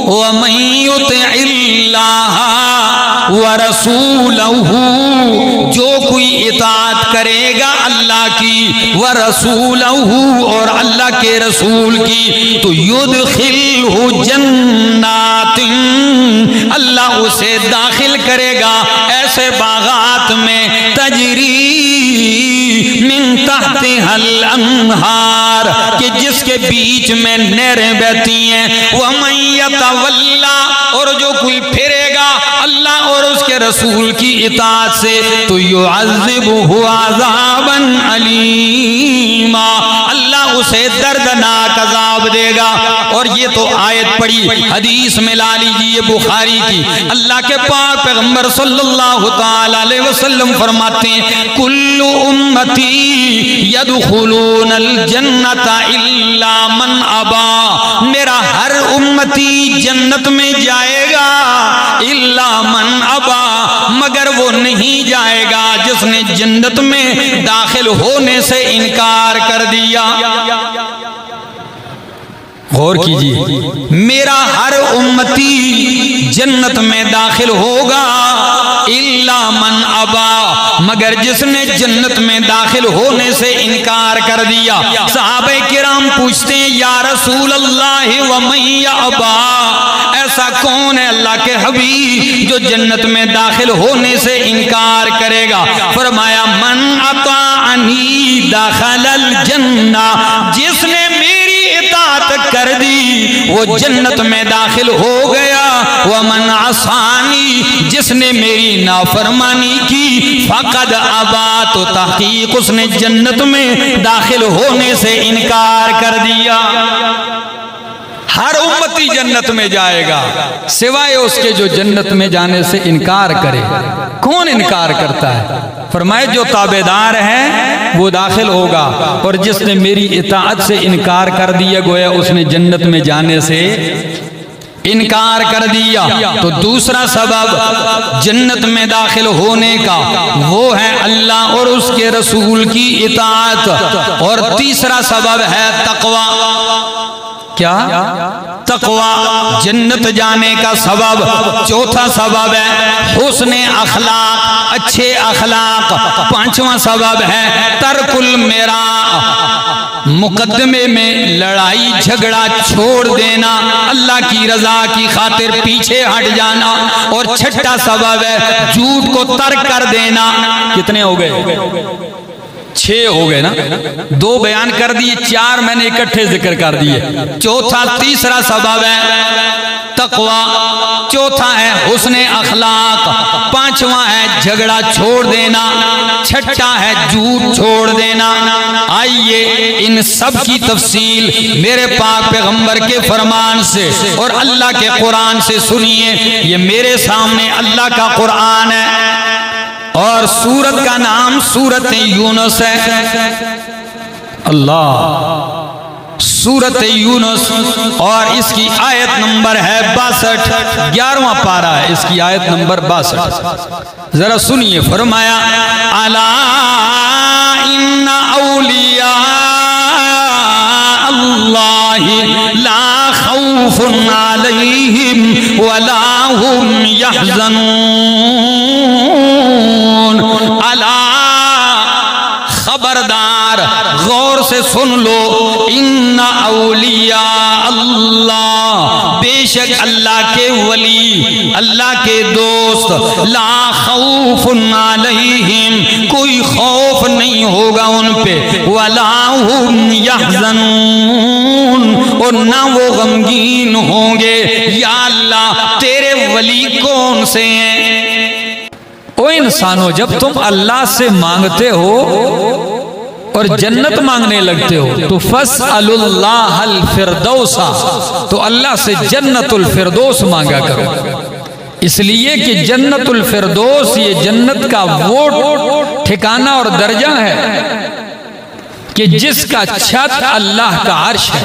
वमन युतिइल्लाह व रसूलहू, जो कोई इताअत करेगा अल्लाह की, व रसूलहू और अल्लाह के रसूल की, तो युदखिलहु जन्नातिन, अल्लाह उसे दाखिल करेगा ऐसे बागात में, तजरी मिन तहतिहल अन्हार, कि जिसके बीच में नहरें बहती हैं। वमन यतवल्ला, और जो कोई फिरेगा अल्लाह और उसके रसूल की इताअत से, तो युअज़्ज़िबुहु अज़ाबन अलीमा, अल्लाह उसे दर्दनाक अज़ाब देगा। और ये तो आयत पढ़ी, हदीस में ला लीजिए बुखारी की, अल्लाह के पाक पैगंबर सल्लल्लाहु तआला अलैहि वसल्लम फरमाते हैं, कुल्लु उम्मती यदखुलूनल जन्नता इल्ला मन अबा, मेरा हर उम्मती जन्नत में जाएगा, इल्ला मन अबा, मगर वो नहीं जाएगा जिसने जन्नत में दाखिल होने से इनकार कर दिया। गौर कीजिए, मेरा हर उम्मती जन्नत में दाखिल होगा, इल्ला मन अबा, मगर जिसने जन्नत में दाखिल होने से इनकार कर दिया। सहाबे किराम पूछते हैं, या रसूल अल्लाह व मन यअबा, ऐसा कौन है अल्लाह के हबीब जो जन्नत में दाखिल होने से इनकार करेगा? फरमाया, मन अताअनी दखलल जन्ना, जिसने मेरी इताअत कर दी वो जन्नत में दाखिल हो गया। वमन असानी, जिसने मेरी नाफरमानी की, फकद अबा, तो तहकीक उसने जन्नत में दाखिल होने से इनकार कर दिया। हर उम्मती जन्नत में जाएगा सिवाय उसके जो जन्नत में जाने से इनकार करे। कौन इनकार करता है? फरमाए, जो ताबेदार है वो दाखिल होगा, और जिसने मेरी इताअत से इनकार कर दिया गोया उसने जन्नत में जाने से इनकार कर दिया। तो दूसरा सबब जन्नत में दाखिल होने का वो है अल्लाह और उसके रसूल की इताअत। और तीसरा सबब है तकवा। क्या? तकवा जन्नत जाने का सबब। चौथा सबब है हुस्ने अखलाक, अच्छे अखलाक। पांचवा सबब है तरकुल मेरा, मुकदमे में लड़ाई झगड़ा छोड़ देना, अल्लाह की रजा की खातिर पीछे हट जाना। और छठा सबब है झूठ को तर्क कर देना। कितने हो गए? 6 हो गए ना। 2 बयान कर दिए, 4 मैंने इकट्ठे जिक्र कर दिए। चौथा, तीसरा सबब है तकवा, चौथा है हुस्ने अखलाक, पांचवा है झगड़ा छोड़ देना, छठा है झूठ छोड़ देना। आइए इन सब की तफसील मेरे पाक पैगंबर के फरमान से और अल्लाह के कुरान से सुनिए। ये मेरे सामने अल्लाह का कुरान है और सूरत का नाम सूरत यूनुस है। अल्लाह, सूरत यूनुस, और इसकी आयत नंबर है 62। 11वां पारा है, इसकी आयत नंबर 62। जरा सुनिए, फरमाया, अला इन्ना औलिया अल्लाहि ला खौफुन अलैहिम वला हुम यहज़नून। अला, खबरदार, गौर से सुन लो, इन्ना औलिया अल्लाह, बेशक अल्लाह के वली, अल्लाह के दोस्त, ला खौफुन अलैहिम, कोई खौफ नहीं होगा उन पे, वला हुम यहज़नून, और ना वो गमगीन होंगे। या अल्लाह, तेरे वली कौन से हैं? ओ इंसानों, जब तुम अल्लाह से मांगते हो और जन्नत मांगने लगते हो तो फस्अलुल्लाहल फिरदौसा, तो अल्लाह से जन्नतुल फिरदौस मांगा करो। इसलिए कि जन्नतुल फिरदौस ये जन्नत का वो ठिकाना और दर्जा है कि जिसका छत अल्लाह का अर्श है।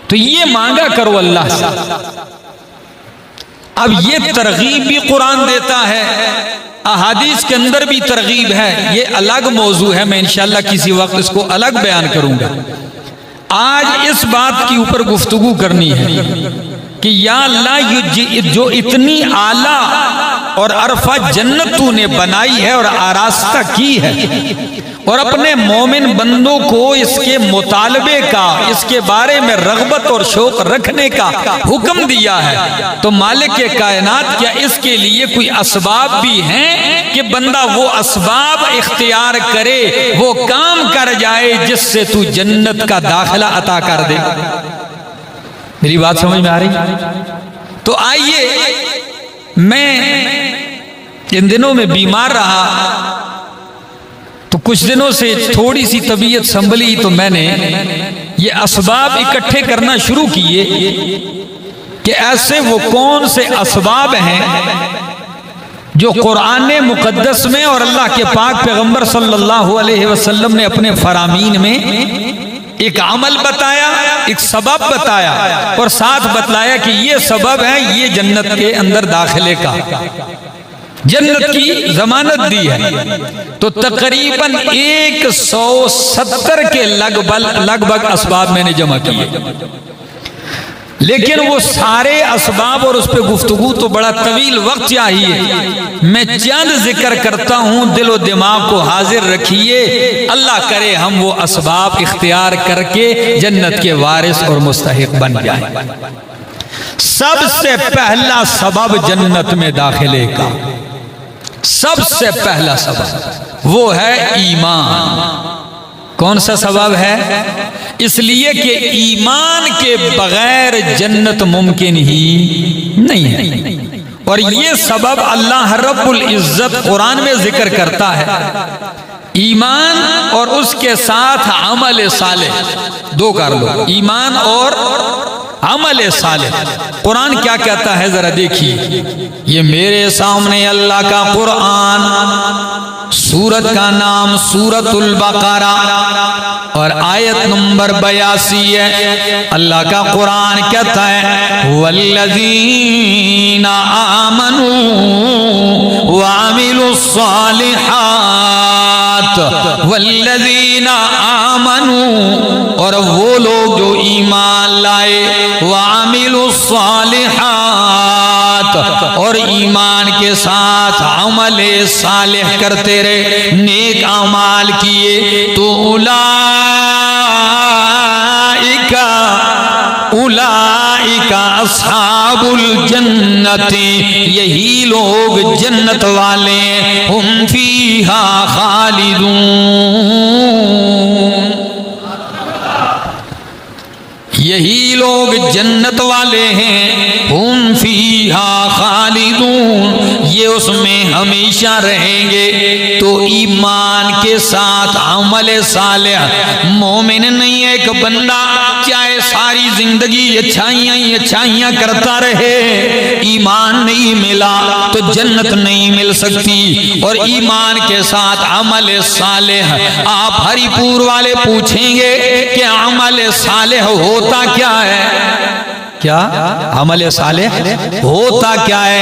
तो ये मांगा करो अल्लाह से। अब ये तरगीब भी कुरान देता है, अहादीस के अंदर भी तरगीब है। ये अलग मौजू है, मैं इंशाअल्लाह किसी वक्त इसको अलग बयान करूंगा। आज इस बात के ऊपर गुफ्तगू करनी है कि या अल्लाह जो इतनी आला और अरफा जन्नत तूने बनाई है और आरास्ता की है और अपने मोमिन बंदों को इसके मुतालबे का, इसके बारे में रग़बत और शौक रखने का हुक्म दिया है, तो मालिक के कायनात क्या इसके लिए कोई असबाब भी हैं कि बंदा वो असबाब इख्तियार करे, वो काम कर जाए जिससे तू जन्नत का दाखिला अता कर दे। मेरी बात समझ में आ रही? तो आइए, मैं इन दिनों में बीमार रहा तो कुछ दिनों से थोड़ी सी तबीयत संभली तो मैंने ये असबाब इकट्ठे करना शुरू किए कि ऐसे वो कौन से असबाब हैं जो कुरान मुकद्दस में और अल्लाह के पाक पैगंबर सल्लल्लाहु अलैहि वसल्लम ने अपने फरामीन में एक अमल बताया, एक सबब बताया और साथ बतलाया कि ये सबब है, ये जन्नत के अंदर दाखिले का, जन्नत की जमानत दी है। तो तकरीबन 170 के लगभग असबाब मैंने जमा किए, लेकिन वो सारे असबाब और उस पर गुफ्तगू तो बड़ा तवील वक्त चाहिए। मैं चंद जिक्र करता हूं, दिलो दिमाग को हाजिर रखिए, अल्लाह करे हम वो असबाब इख्तियार करके जन्नत के वारिस और मुस्तहिक बन जाए। सबसे पहला सबब जन्नत में दाखिले का, सबसे पहला सबब वो है ईमान। कौन सा सबब है? इसलिए कि ईमान के बगैर जन्नत मुमकिन ही नहीं है। और ये सबब अल्लाह रब्बुल इज्जत कुरान में जिक्र करता है। ईमान और उसके साथ अमल सालेह, दो कर लो, ईमान और अमल सालेह। कुरान क्या कहता है जरा देखिए, ये मेरे सामने अल्लाह का कुरान, सूरत का नाम सूरतुल बकरा और आयत नंबर 82 है। अल्लाह का कुरान कहता है वल्लज़ीना आमनू व अमिलुस सालिहात, वल्लज़ीना आमनू, और वो लोग जो ईमान लाए, व अमिलुस सालिहात, और ईमान के साथ अमल सालिह करते रहे, नेक अमाल किए, तो उलाइका अस्हाबुल जन्नती, यही लोग जन्नत वाले, हुम फीहा खालिदून, यही लोग जन्नत वाले हैं, हुम फीहा खालिदून, ये उसमें हमेशा रहेंगे। तो ईमान के साथ अमल सालेह, मोमिन नहीं है एक बंदा चाहे सारी जिंदगी अच्छाइयां ही अच्छाइयां करता रहे, ईमान नहीं मिला तो जन्नत नहीं मिल सकती। और ईमान के साथ अमल सालेह, आप हरिपुर वाले पूछेंगे कि अमल सालेह होता क्या है? क्या अमल सालेह होता क्या है?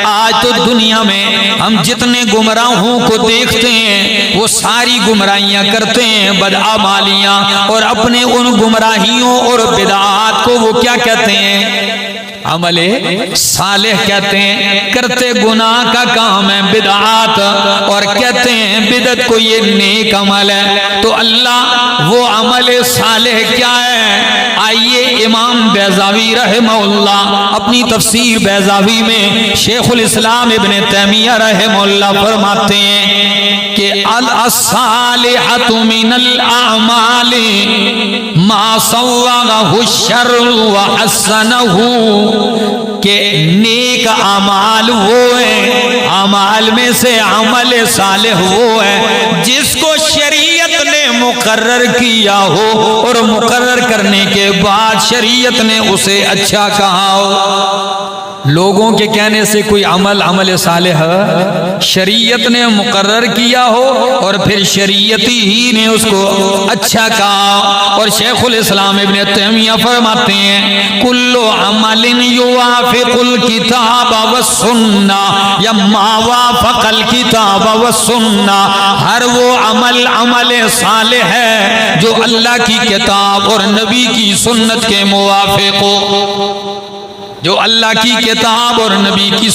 आज तो दुनिया में हम जितने गुमराहों को देखते हैं वो सारी गुमराहियां करते हैं, बदआमालियां, और अपने उन गुमराहियों और बिदआत को वो क्या कहते हैं? अमले सालेह कहते हैं। करते गुनाह का काम है बिदआत, और कहते हैं बिदत को ये नेक अमल है। तो अल्लाह वो अमल सालेह क्या है? आइए इमाम बैज़ावी रहमहुल्लाह अपनी तफसीर बैज़ावी में शेखुल इस्लाम इब्ने तैमिया रहमहुल्लाह फरमाते हैं कि अल अस्सालिहतु मिनल अमाली मा सव्वगहु शर्रु व हसनहु, के नेक अमाल वो है, अमाल में से अमल सालेह वो है जिसको शरीयत ने मुकर्रर किया हो और मुकर्रर करने के बाद शरीयत ने उसे अच्छा कहा हो। लोगों के कहने से कोई अमल सालेह शरीयत ने मुकर्रर किया हो और फिर शरीयती ही ने उसको अच्छा कहा। और शेखुल इस्लाम इब्न तैमिया फरमाते हैं कुल्लु अमलिन युवाफिकुल किताब व सुन्ना या मा वाफक़ल किताब व सुन्ना, हर वो अमल अमल सालिह है जो अल्लाह की किताब और नबी की सुन्नत के मुवाफिक हो, जो अल्लाह की किताब और नबी की